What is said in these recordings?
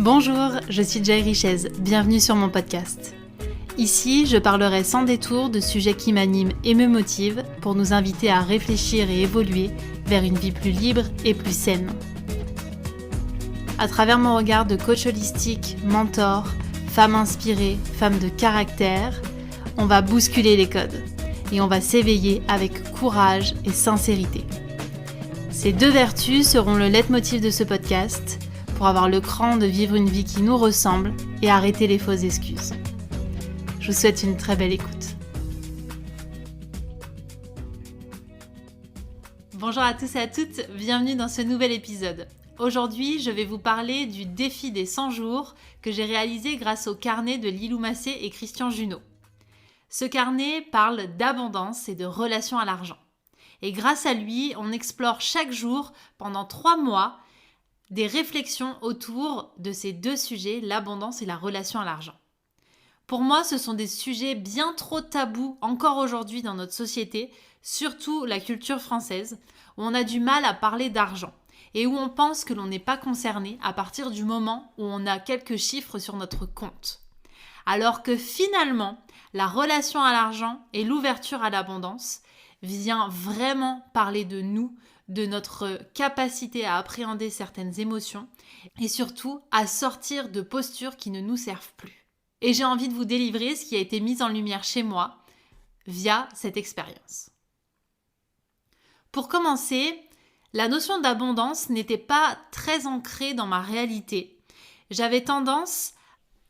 Bonjour, je suis Jay Richez, bienvenue sur mon podcast. Ici, je parlerai sans détour de sujets qui m'animent et me motivent pour nous inviter à réfléchir et évoluer vers une vie plus libre et plus saine. À travers mon regard de coach holistique, mentor, femme inspirée, femme de caractère, on va bousculer les codes et on va s'éveiller avec courage et sincérité. Ces deux vertus seront le leitmotiv de ce podcast pour avoir le cran de vivre une vie qui nous ressemble et arrêter les fausses excuses. Je vous souhaite une très belle écoute. Bonjour à tous et à toutes, bienvenue dans ce nouvel épisode. Aujourd'hui, je vais vous parler du défi des 100 jours que j'ai réalisé grâce au carnet de Lilou Massé et Christian Junod. Ce carnet parle d'abondance et de relation à l'argent. Et grâce à lui, on explore chaque jour, pendant 3 mois, des réflexions autour de ces deux sujets, l'abondance et la relation à l'argent. Pour moi, ce sont des sujets bien trop tabous encore aujourd'hui dans notre société, surtout la culture française, où on a du mal à parler d'argent et où on pense que l'on n'est pas concerné à partir du moment où on a quelques chiffres sur notre compte. Alors que finalement, la relation à l'argent et l'ouverture à l'abondance vient vraiment parler de nous, de notre capacité à appréhender certaines émotions et surtout à sortir de postures qui ne nous servent plus. Et j'ai envie de vous délivrer ce qui a été mis en lumière chez moi via cette expérience. Pour commencer, la notion d'abondance n'était pas très ancrée dans ma réalité. J'avais tendance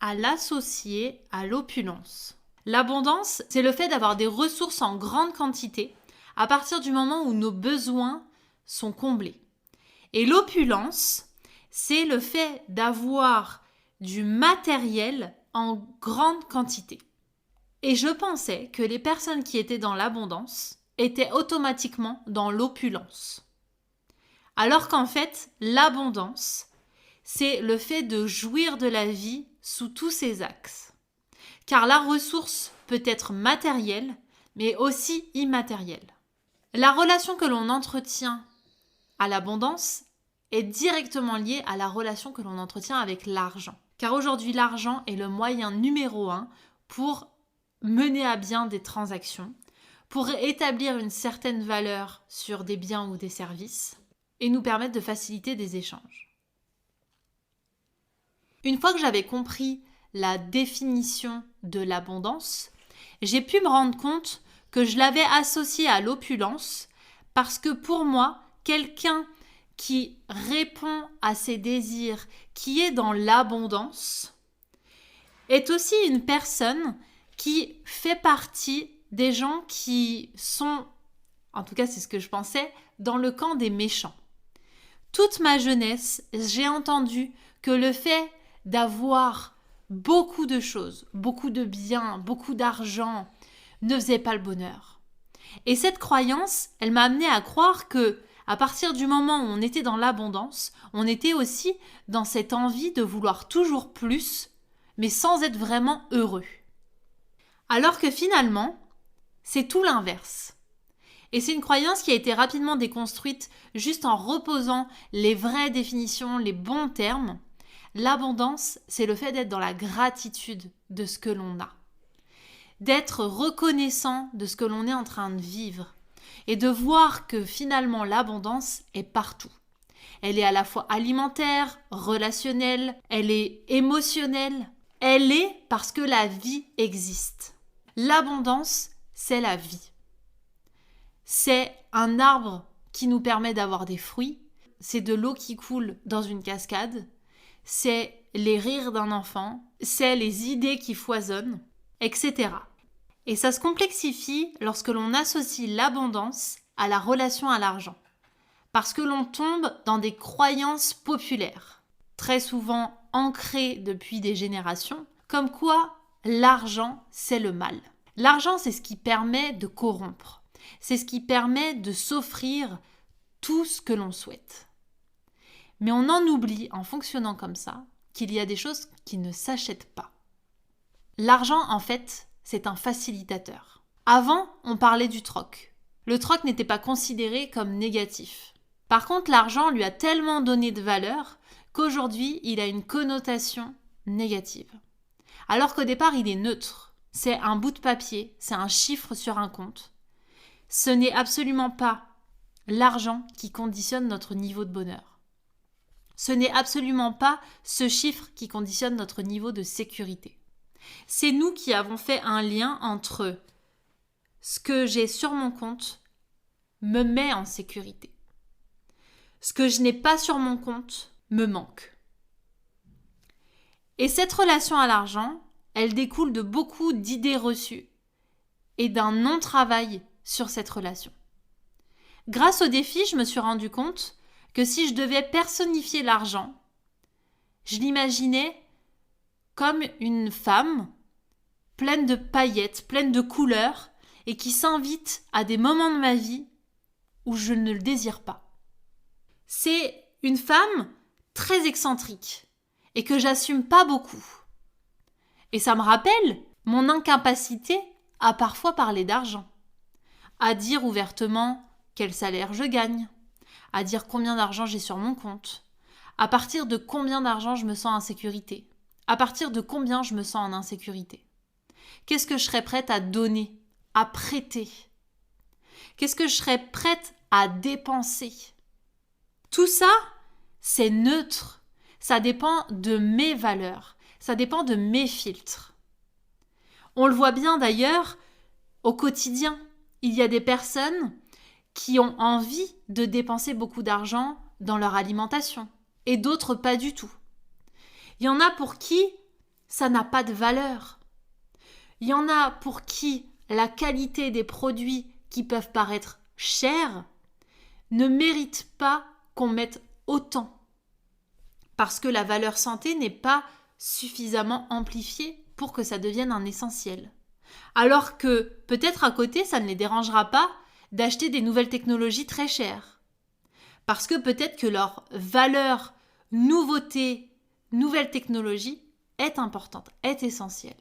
à l'associer à l'opulence. L'abondance, c'est le fait d'avoir des ressources en grande quantité à partir du moment où nos besoins sont comblés. Et l'opulence, c'est le fait d'avoir du matériel en grande quantité. Et je pensais que les personnes qui étaient dans l'abondance étaient automatiquement dans l'opulence. Alors qu'en fait, l'abondance, c'est le fait de jouir de la vie sous tous ses axes. Car la ressource peut être matérielle, mais aussi immatérielle. La relation que l'on entretient à l'abondance est directement liée à la relation que l'on entretient avec l'argent. Car aujourd'hui, l'argent est le moyen numéro 1 pour mener à bien des transactions, pour établir une certaine valeur sur des biens ou des services et nous permettre de faciliter des échanges. Une fois que j'avais compris la définition de l'abondance, j'ai pu me rendre compte que je l'avais associée à l'opulence parce que pour moi, quelqu'un qui répond à ses désirs, qui est dans l'abondance, est aussi une personne qui fait partie des gens qui sont, en tout cas c'est ce que je pensais, dans le camp des méchants. Toute ma jeunesse, j'ai entendu que le fait d'avoir beaucoup de choses, beaucoup de biens, beaucoup d'argent, ne faisait pas le bonheur. Et cette croyance, elle m'a amenée à croire que à partir du moment où on était dans l'abondance, on était aussi dans cette envie de vouloir toujours plus, mais sans être vraiment heureux. Alors que finalement, c'est tout l'inverse. Et c'est une croyance qui a été rapidement déconstruite juste en reposant les vraies définitions, les bons termes. L'abondance, c'est le fait d'être dans la gratitude de ce que l'on a. D'être reconnaissant de ce que l'on est en train de vivre. Et de voir que finalement l'abondance est partout. Elle est à la fois alimentaire, relationnelle, elle est émotionnelle. Elle est parce que la vie existe. L'abondance, c'est la vie. C'est un arbre qui nous permet d'avoir des fruits. C'est de l'eau qui coule dans une cascade. C'est les rires d'un enfant. C'est les idées qui foisonnent, etc. Et ça se complexifie lorsque l'on associe l'abondance à la relation à l'argent. Parce que l'on tombe dans des croyances populaires, très souvent ancrées depuis des générations, comme quoi l'argent, c'est le mal. L'argent, c'est ce qui permet de corrompre. C'est ce qui permet de s'offrir tout ce que l'on souhaite. Mais on en oublie, en fonctionnant comme ça, qu'il y a des choses qui ne s'achètent pas. L'argent, en fait, c'est un facilitateur. Avant, on parlait du troc. Le troc n'était pas considéré comme négatif. Par contre, l'argent lui a tellement donné de valeur qu'aujourd'hui, il a une connotation négative. Alors qu'au départ, il est neutre. C'est un bout de papier, c'est un chiffre sur un compte. Ce n'est absolument pas l'argent qui conditionne notre niveau de bonheur. Ce n'est absolument pas ce chiffre qui conditionne notre niveau de sécurité. C'est nous qui avons fait un lien entre ce que j'ai sur mon compte me met en sécurité. Ce que je n'ai pas sur mon compte me manque. Et cette relation à l'argent, elle découle de beaucoup d'idées reçues et d'un non-travail sur cette relation. Grâce au défi, je me suis rendu compte que si je devais personnifier l'argent, je l'imaginais comme une femme pleine de paillettes, pleine de couleurs et qui s'invite à des moments de ma vie où je ne le désire pas. C'est une femme très excentrique et que j'assume pas beaucoup. Et ça me rappelle mon incapacité à parfois parler d'argent, à dire ouvertement quel salaire je gagne, à dire combien d'argent j'ai sur mon compte, à partir de combien d'argent je me sens en sécurité, à partir de combien je me sens en insécurité. Qu'est-ce que je serais prête à donner, à prêter? Qu'est-ce que je serais prête à dépenser? Tout ça, c'est neutre. Ça dépend de mes valeurs. Ça dépend de mes filtres. On le voit bien d'ailleurs au quotidien. Il y a des personnes qui ont envie de dépenser beaucoup d'argent dans leur alimentation et d'autres pas du tout. Il y en a pour qui ça n'a pas de valeur. Il y en a pour qui la qualité des produits qui peuvent paraître chers ne mérite pas qu'on mette autant parce que la valeur santé n'est pas suffisamment amplifiée pour que ça devienne un essentiel. Alors que peut-être à côté, ça ne les dérangera pas d'acheter des nouvelles technologies très chères. Parce que peut-être que leur valeur, nouveauté, nouvelle technologie est importante, est essentielle.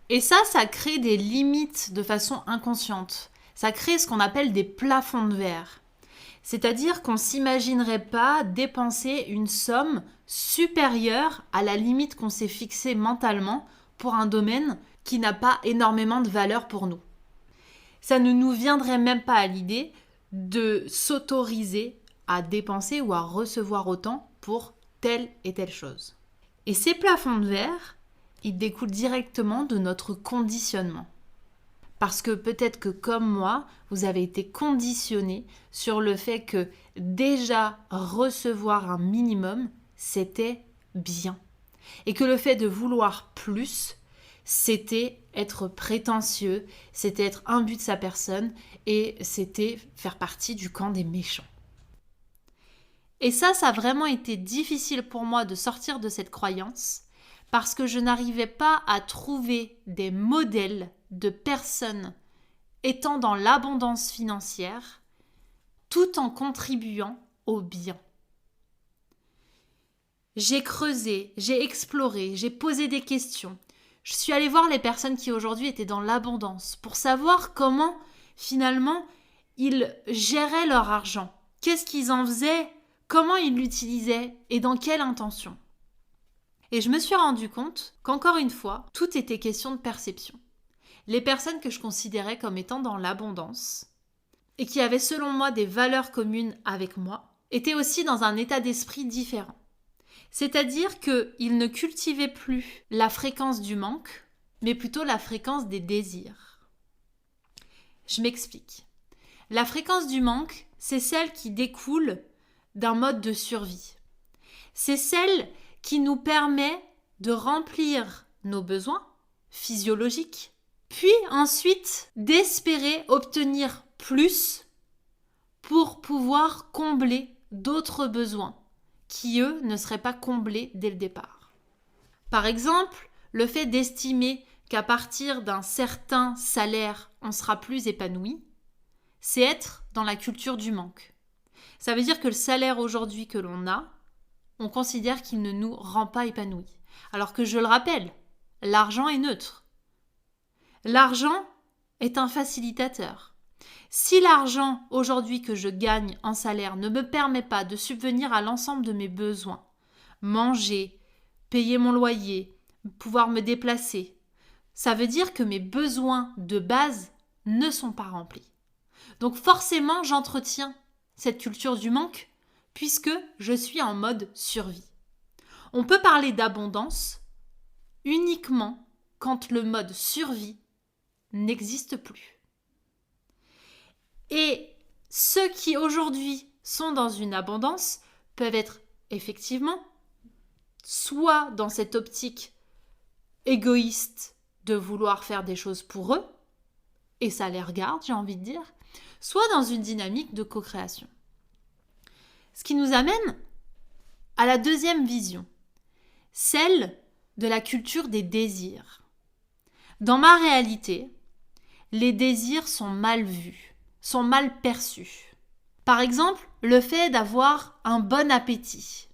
Et ça crée des limites de façon inconsciente. Ça crée ce qu'on appelle des plafonds de verre. C'est-à-dire qu'on ne s'imaginerait pas dépenser une somme supérieure à la limite qu'on s'est fixée mentalement pour un domaine qui n'a pas énormément de valeur pour nous. Ça ne nous viendrait même pas à l'idée de s'autoriser à dépenser ou à recevoir autant pour telle et telle chose. Et ces plafonds de verre, ils découlent directement de notre conditionnement. Parce que peut-être que comme moi, vous avez été conditionné sur le fait que déjà recevoir un minimum, c'était bien. Et que le fait de vouloir plus, c'était être prétentieux, c'était être imbu de sa personne et c'était faire partie du camp des méchants. Et ça a vraiment été difficile pour moi de sortir de cette croyance parce que je n'arrivais pas à trouver des modèles de personnes étant dans l'abondance financière tout en contribuant au bien. J'ai creusé, j'ai exploré, j'ai posé des questions. Je suis allée voir les personnes qui aujourd'hui étaient dans l'abondance pour savoir comment finalement ils géraient leur argent. Qu'est-ce qu'ils en faisaient, comment ils l'utilisaient et dans quelle intention. Et je me suis rendu compte qu'encore une fois, tout était question de perception. Les personnes que je considérais comme étant dans l'abondance et qui avaient selon moi des valeurs communes avec moi étaient aussi dans un état d'esprit différent. C'est-à-dire qu'ils ne cultivaient plus la fréquence du manque, mais plutôt la fréquence des désirs. Je m'explique. La fréquence du manque, c'est celle qui découle d'un mode de survie. C'est celle qui nous permet de remplir nos besoins physiologiques, puis ensuite d'espérer obtenir plus pour pouvoir combler d'autres besoins qui, eux, ne seraient pas comblés dès le départ. Par exemple, le fait d'estimer qu'à partir d'un certain salaire, on sera plus épanoui, c'est être dans la culture du manque. Ça veut dire que le salaire aujourd'hui que l'on a, on considère qu'il ne nous rend pas épanouis. Alors que je le rappelle, l'argent est neutre. L'argent est un facilitateur. Si l'argent aujourd'hui que je gagne en salaire ne me permet pas de subvenir à l'ensemble de mes besoins, manger, payer mon loyer, pouvoir me déplacer, ça veut dire que mes besoins de base ne sont pas remplis. Donc forcément, j'entretiens cette culture du manque puisque je suis en mode survie. On peut parler d'abondance uniquement quand le mode survie n'existe plus. Et ceux qui aujourd'hui sont dans une abondance peuvent être effectivement soit dans cette optique égoïste de vouloir faire des choses pour eux, et ça les regarde, j'ai envie de dire, soit dans une dynamique de co-création. Ce qui nous amène à la deuxième vision, celle de la culture des désirs. Dans ma réalité, les désirs sont mal vus, sont mal perçus. Par exemple, le fait d'avoir un bon appétit.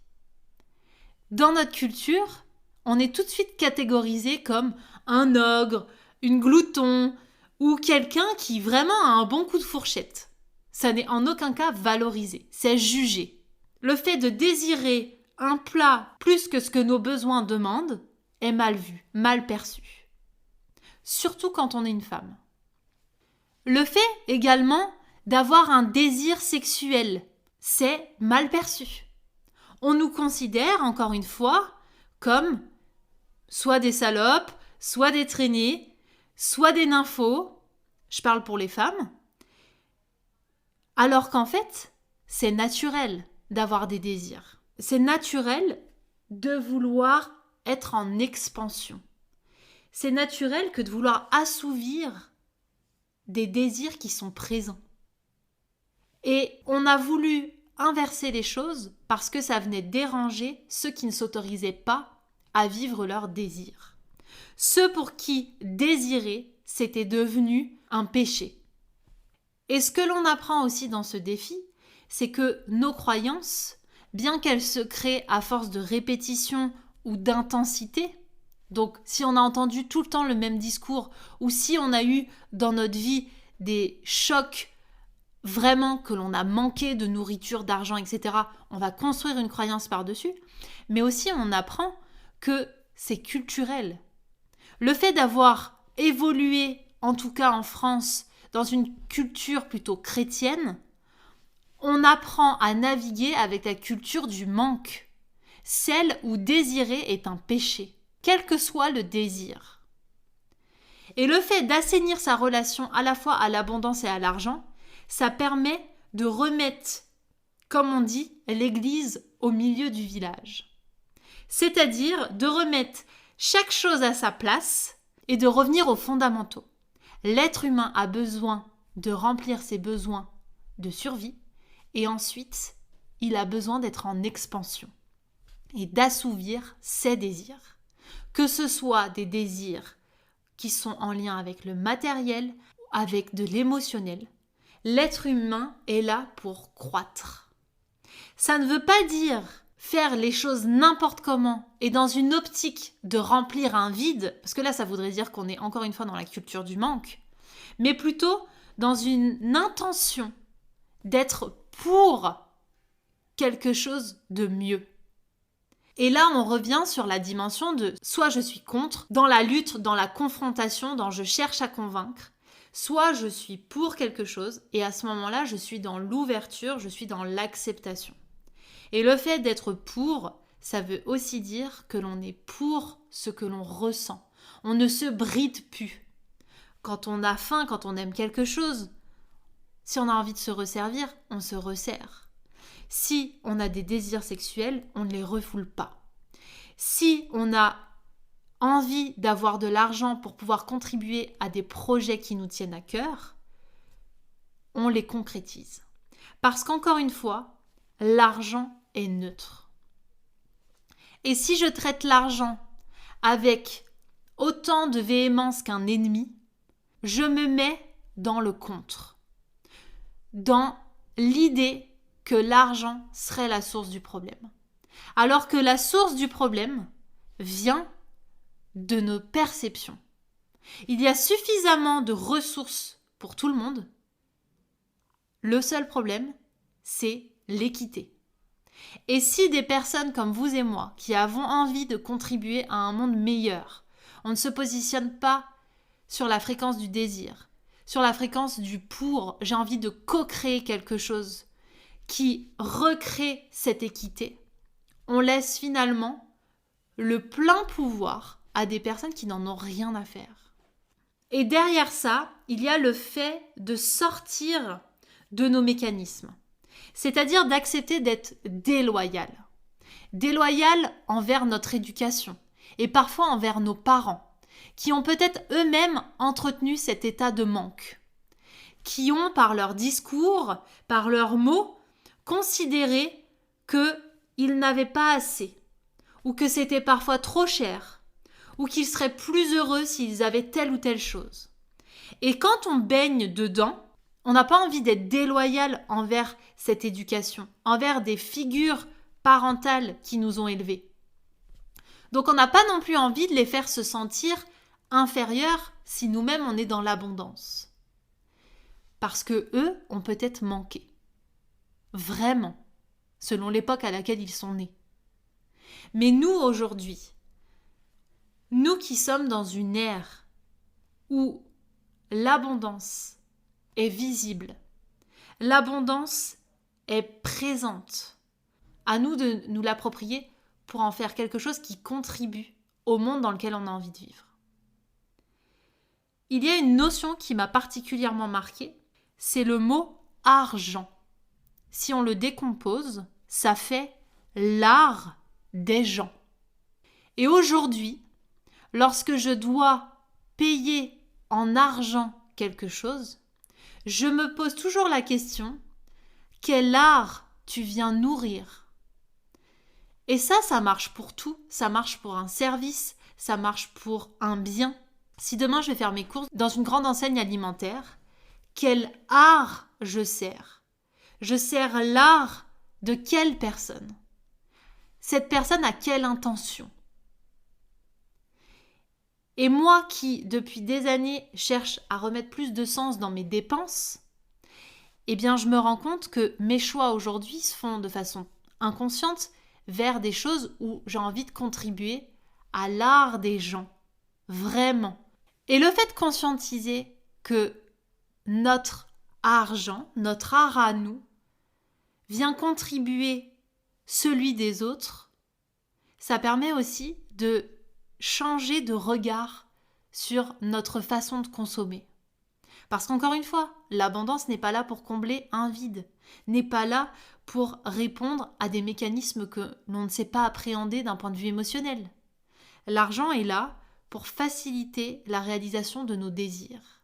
Dans notre culture, on est tout de suite catégorisé comme un ogre, une glouton ou quelqu'un qui vraiment a un bon coup de fourchette. Ça n'est en aucun cas valorisé, c'est jugé. Le fait de désirer un plat plus que ce que nos besoins demandent est mal vu, mal perçu. Surtout quand on est une femme. Le fait également d'avoir un désir sexuel, c'est mal perçu. On nous considère, encore une fois, comme soit des salopes, soit des traînées, soit des nymphos, je parle pour les femmes, alors qu'en fait, c'est naturel d'avoir des désirs. C'est naturel de vouloir être en expansion. C'est naturel que de vouloir assouvir des désirs qui sont présents. Et on a voulu inverser les choses parce que ça venait déranger ceux qui ne s'autorisaient pas à vivre leurs désirs. Ceux pour qui désirer, c'était devenu un péché. Et ce que l'on apprend aussi dans ce défi, c'est que nos croyances, bien qu'elles se créent à force de répétition ou d'intensité, donc si on a entendu tout le temps le même discours, ou si on a eu dans notre vie des chocs vraiment que l'on a manqué de nourriture, d'argent, etc., on va construire une croyance par-dessus, mais aussi on apprend que c'est culturel. Le fait d'avoir évolué, en tout cas en France, dans une culture plutôt chrétienne, on apprend à naviguer avec la culture du manque, celle où désirer est un péché, quel que soit le désir. Et le fait d'assainir sa relation à la fois à l'abondance et à l'argent, ça permet de remettre, comme on dit, l'église au milieu du village. C'est-à-dire de remettre chaque chose à sa place et de revenir aux fondamentaux. L'être humain a besoin de remplir ses besoins de survie et ensuite, il a besoin d'être en expansion et d'assouvir ses désirs. Que ce soit des désirs qui sont en lien avec le matériel, avec de l'émotionnel, l'être humain est là pour croître. Ça ne veut pas dire faire les choses n'importe comment et dans une optique de remplir un vide, parce que là ça voudrait dire qu'on est encore une fois dans la culture du manque, mais plutôt dans une intention d'être pour quelque chose de mieux. Et là on revient sur la dimension de soit je suis contre, dans la lutte, dans la confrontation, dans je cherche à convaincre, soit je suis pour quelque chose et à ce moment-là je suis dans l'ouverture, je suis dans l'acceptation. Et le fait d'être pour, ça veut aussi dire que l'on est pour ce que l'on ressent. On ne se bride plus. Quand on a faim, quand on aime quelque chose, si on a envie de se resservir, on se resserre. Si on a des désirs sexuels, on ne les refoule pas. Si on a envie d'avoir de l'argent pour pouvoir contribuer à des projets qui nous tiennent à cœur, on les concrétise. Parce qu'encore une fois, l'argent est neutre. Et si je traite l'argent avec autant de véhémence qu'un ennemi, je me mets dans le contre, dans l'idée que l'argent serait la source du problème. Alors que la source du problème vient de nos perceptions. Il y a suffisamment de ressources pour tout le monde. Le seul problème, c'est l'équité. Et si des personnes comme vous et moi, qui avons envie de contribuer à un monde meilleur, on ne se positionne pas sur la fréquence du désir, sur la fréquence du pour, j'ai envie de co-créer quelque chose qui recrée cette équité, on laisse finalement le plein pouvoir à des personnes qui n'en ont rien à faire. Et derrière ça, il y a le fait de sortir de nos mécanismes, c'est-à-dire d'accepter d'être déloyal. Déloyal envers notre éducation et parfois envers nos parents, qui ont peut-être eux-mêmes entretenu cet état de manque, qui ont par leur discours, par leurs mots, considéré qu'ils n'avaient pas assez, ou que c'était parfois trop cher, ou qu'ils seraient plus heureux s'ils avaient telle ou telle chose. Et quand on baigne dedans, on n'a pas envie d'être déloyal envers cette éducation, envers des figures parentales qui nous ont élevés. Donc on n'a pas non plus envie de les faire se sentir inférieurs si nous-mêmes on est dans l'abondance. Parce que eux ont peut-être manqué. Vraiment, selon l'époque à laquelle ils sont nés. Mais nous aujourd'hui, nous qui sommes dans une ère où l'abondance est visible, l'abondance est présente, à nous de nous l'approprier pour en faire quelque chose qui contribue au monde dans lequel on a envie de vivre. Il y a une notion qui m'a particulièrement marquée, c'est le mot argent. Si on le décompose, ça fait l'art des gens. Et aujourd'hui, lorsque je dois payer en argent quelque chose, je me pose toujours la question, quel art tu viens nourrir? Et ça marche pour tout. Ça marche pour un service, ça marche pour un bien. Si demain je vais faire mes courses dans une grande enseigne alimentaire, quel art je sers? Je sers l'art de quelle personne? Cette personne a quelle intention? Et moi qui, depuis des années, cherche à remettre plus de sens dans mes dépenses, eh bien je me rends compte que mes choix aujourd'hui se font de façon inconsciente vers des choses où j'ai envie de contribuer à l'art des gens. Vraiment. Et le fait de conscientiser que notre argent, notre art à nous, vient contribuer celui des autres, ça permet aussi de changer de regard sur notre façon de consommer. Parce qu'encore une fois, l'abondance n'est pas là pour combler un vide, n'est pas là pour répondre à des mécanismes que l'on ne sait pas appréhender d'un point de vue émotionnel. L'argent est là pour faciliter la réalisation de nos désirs.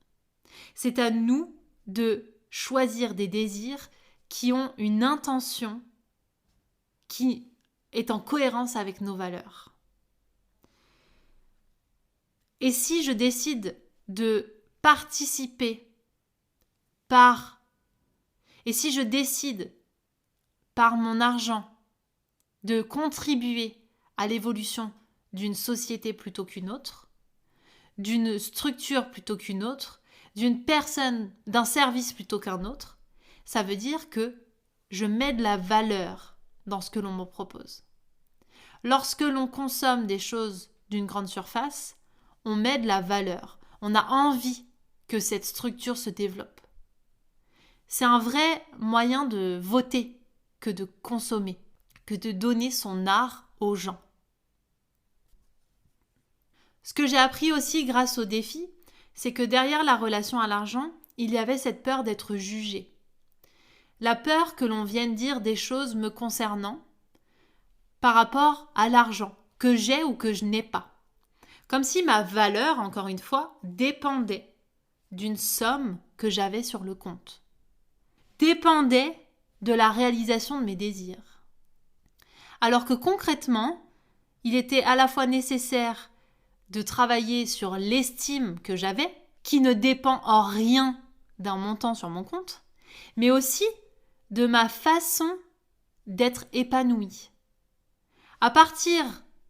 C'est à nous de choisir des désirs qui ont une intention qui est en cohérence avec nos valeurs. Et si je décide de participer et si je décide par mon argent de contribuer à l'évolution d'une société plutôt qu'une autre, d'une structure plutôt qu'une autre, d'une personne, d'un service plutôt qu'un autre, ça veut dire que je mets de la valeur dans ce que l'on me propose. Lorsque l'on consomme des choses d'une grande surface, on met de la valeur. On a envie que cette structure se développe. C'est un vrai moyen de voter que de consommer, que de donner son art aux gens. Ce que j'ai appris aussi grâce au défi, c'est que derrière la relation à l'argent, il y avait cette peur d'être jugé. La peur que l'on vienne dire des choses me concernant par rapport à l'argent, que j'ai ou que je n'ai pas. Comme si ma valeur, encore une fois, dépendait d'une somme que j'avais sur le compte. Dépendait de la réalisation de mes désirs. Alors que concrètement, il était à la fois nécessaire de travailler sur l'estime que j'avais, qui ne dépend en rien d'un montant sur mon compte, mais aussi de ma façon d'être épanouie. À partir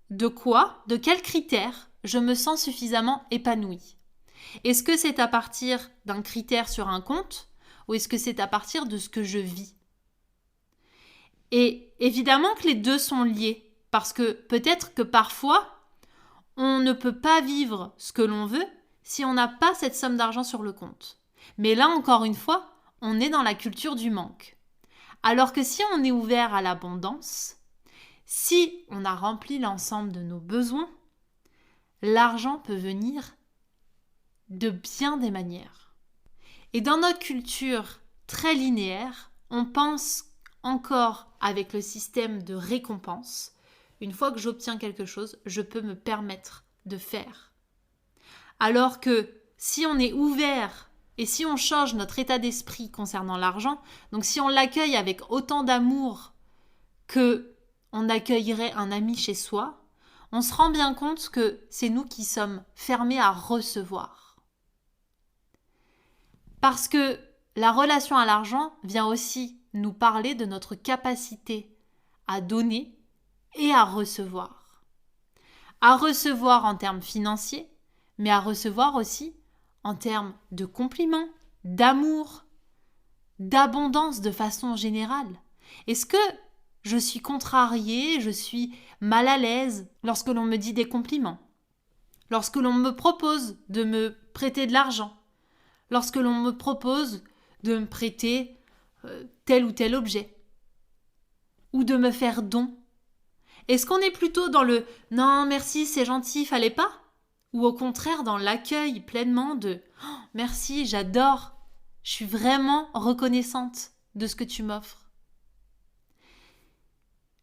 de quoi, de quels critères je me sens suffisamment épanouie? Est-ce que c'est à partir d'un critère sur un compte ou est-ce que c'est à partir de ce que je vis? Et évidemment que les deux sont liés, parce que peut-être que parfois, on ne peut pas vivre ce que l'on veut si on n'a pas cette somme d'argent sur le compte. Mais là, encore une fois, on est dans la culture du manque. Alors que si on est ouvert à l'abondance, si on a rempli l'ensemble de nos besoins, l'argent peut venir de bien des manières. Et dans notre culture très linéaire, on pense encore avec le système de récompense. Une fois que j'obtiens quelque chose, je peux me permettre de faire. Alors que si on est ouvert et si on change notre état d'esprit concernant l'argent, donc si on l'accueille avec autant d'amour que on accueillerait un ami chez soi, on se rend bien compte que c'est nous qui sommes fermés à recevoir. Parce que la relation à l'argent vient aussi nous parler de notre capacité à donner et à recevoir. À recevoir en termes financiers, mais à recevoir aussi en termes de compliments, d'amour, d'abondance de façon générale. Est-ce que je suis contrariée, je suis mal à l'aise lorsque l'on me dit des compliments, lorsque l'on me propose de me prêter de l'argent, lorsque l'on me propose de me prêter tel ou tel objet, ou de me faire don? Est-ce qu'on est plutôt dans le « non, merci, c'est gentil, fallait pas » ou au contraire dans l'accueil pleinement de « oh, merci, j'adore, je suis vraiment reconnaissante de ce que tu m'offres ».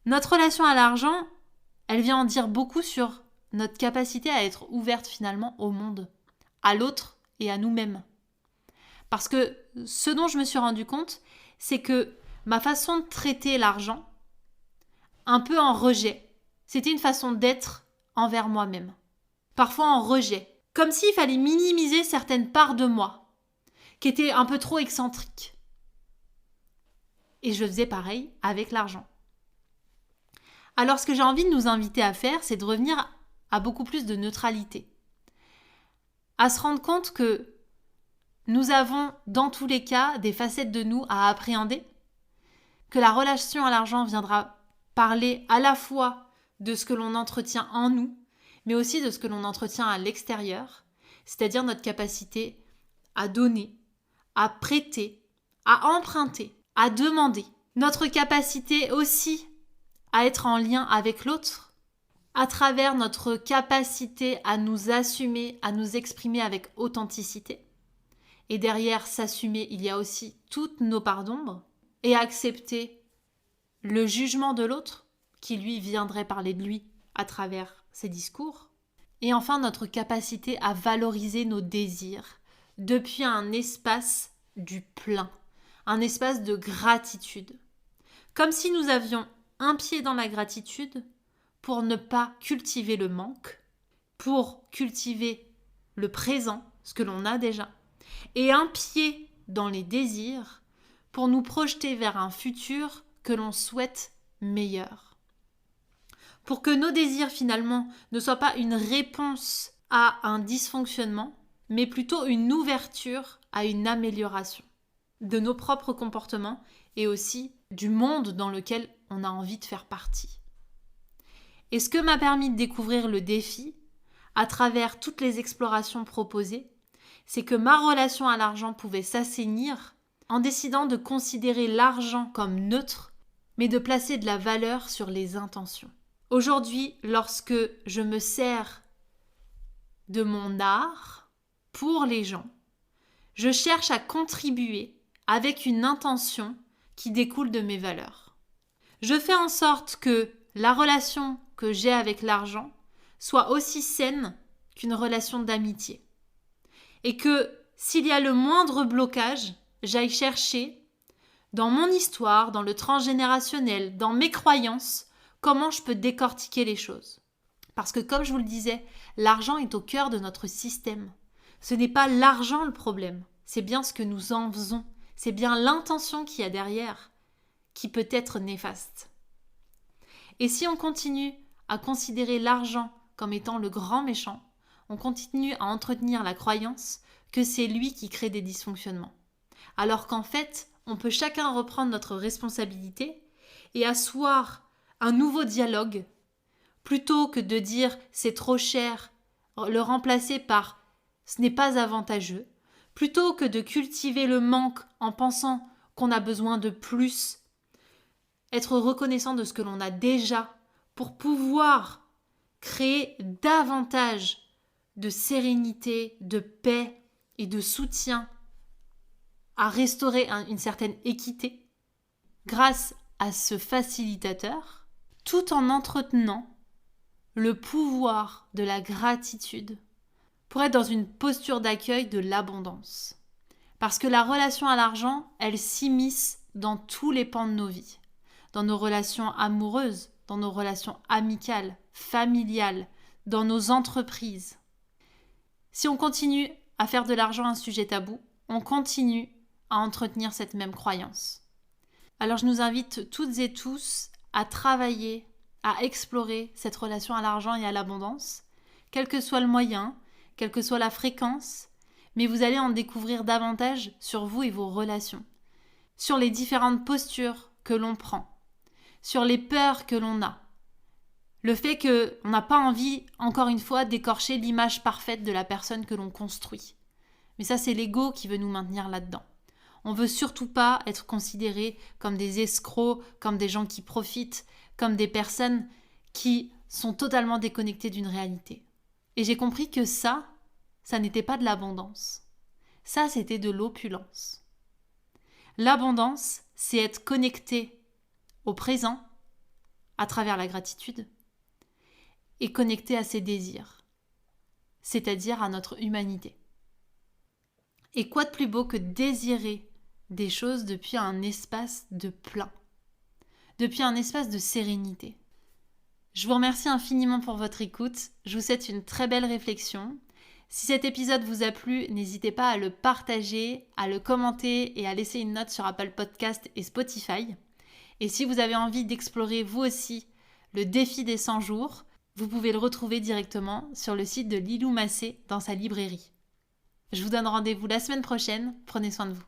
Notre relation à l'argent, elle vient en dire beaucoup sur notre capacité à être ouverte finalement au monde, à l'autre et à nous-mêmes. Parce que ce dont je me suis rendu compte, c'est que ma façon de traiter l'argent, un peu en rejet, c'était une façon d'être envers moi-même. Parfois en rejet, comme s'il fallait minimiser certaines parts de moi, qui étaient un peu trop excentriques. Et je faisais pareil avec l'argent. Alors ce que j'ai envie de nous inviter à faire, c'est de revenir à beaucoup plus de neutralité. À se rendre compte que nous avons dans tous les cas des facettes de nous à appréhender, que la relation à l'argent viendra parler à la fois de ce que l'on entretient en nous, mais aussi de ce que l'on entretient à l'extérieur, c'est-à-dire notre capacité à donner, à prêter, à emprunter, à demander. Notre capacité aussi à être en lien avec l'autre, à travers notre capacité à nous assumer, à nous exprimer avec authenticité. Et derrière s'assumer, il y a aussi toutes nos parts d'ombre, et accepter le jugement de l'autre, qui lui viendrait parler de lui à travers ses discours. Et enfin, notre capacité à valoriser nos désirs depuis un espace du plein, un espace de gratitude. Comme si nous avions un pied dans la gratitude pour ne pas cultiver le manque, pour cultiver le présent, ce que l'on a déjà, et un pied dans les désirs pour nous projeter vers un futur que l'on souhaite meilleur. Pour que nos désirs finalement ne soient pas une réponse à un dysfonctionnement, mais plutôt une ouverture à une amélioration de nos propres comportements et aussi du monde dans lequel on a envie de faire partie. Et ce que m'a permis de découvrir le défi, à travers toutes les explorations proposées, c'est que ma relation à l'argent pouvait s'assainir en décidant de considérer l'argent comme neutre, mais de placer de la valeur sur les intentions. Aujourd'hui, lorsque je me sers de mon art pour les gens, je cherche à contribuer avec une intention qui découle de mes valeurs. Je fais en sorte que la relation que j'ai avec l'argent soit aussi saine qu'une relation d'amitié. Et que s'il y a le moindre blocage, j'aille chercher dans mon histoire, dans le transgénérationnel, dans mes croyances, comment je peux décortiquer les choses. Parce que comme je vous le disais, l'argent est au cœur de notre système. Ce n'est pas l'argent le problème, c'est bien ce que nous en faisons. C'est bien l'intention qu'il y a derrière qui peut être néfaste. Et si on continue à considérer l'argent comme étant le grand méchant, on continue à entretenir la croyance que c'est lui qui crée des dysfonctionnements. Alors qu'en fait, on peut chacun reprendre notre responsabilité et asseoir un nouveau dialogue, plutôt que de dire c'est trop cher, le remplacer par ce n'est pas avantageux, plutôt que de cultiver le manque en pensant qu'on a besoin de plus, être reconnaissant de ce que l'on a déjà pour pouvoir créer davantage de sérénité, de paix et de soutien à restaurer une certaine équité grâce à ce facilitateur, tout en entretenant le pouvoir de la gratitude pour être dans une posture d'accueil de l'abondance. Parce que la relation à l'argent, elle s'immisce dans tous les pans de nos vies, dans nos relations amoureuses, dans nos relations amicales, familiales, dans nos entreprises. Si on continue à faire de l'argent un sujet tabou, on continue à entretenir cette même croyance. Alors je nous invite toutes et tous à travailler, à explorer cette relation à l'argent et à l'abondance, quel que soit le moyen, quelle que soit la fréquence, mais vous allez en découvrir davantage sur vous et vos relations, sur les différentes postures que l'on prend, sur les peurs que l'on a, le fait qu'on n'a pas envie, encore une fois, d'écorcher l'image parfaite de la personne que l'on construit. Mais ça, c'est l'ego qui veut nous maintenir là-dedans. On veut surtout pas être considérés comme des escrocs, comme des gens qui profitent, comme des personnes qui sont totalement déconnectées d'une réalité. Et j'ai compris que ça n'était pas de l'abondance. Ça, c'était de l'opulence. L'abondance, c'est être connecté au présent à travers la gratitude et connecté à ses désirs, c'est-à-dire à notre humanité. Et quoi de plus beau que désirer des choses depuis un espace de plein, depuis un espace de sérénité. Je vous remercie infiniment pour votre écoute, je vous souhaite une très belle réflexion. Si cet épisode vous a plu, n'hésitez pas à le partager, à le commenter et à laisser une note sur Apple Podcast et Spotify. Et si vous avez envie d'explorer vous aussi le défi des 100 jours, vous pouvez le retrouver directement sur le site de Lilou Massé dans sa librairie. Je vous donne rendez-vous la semaine prochaine, prenez soin de vous.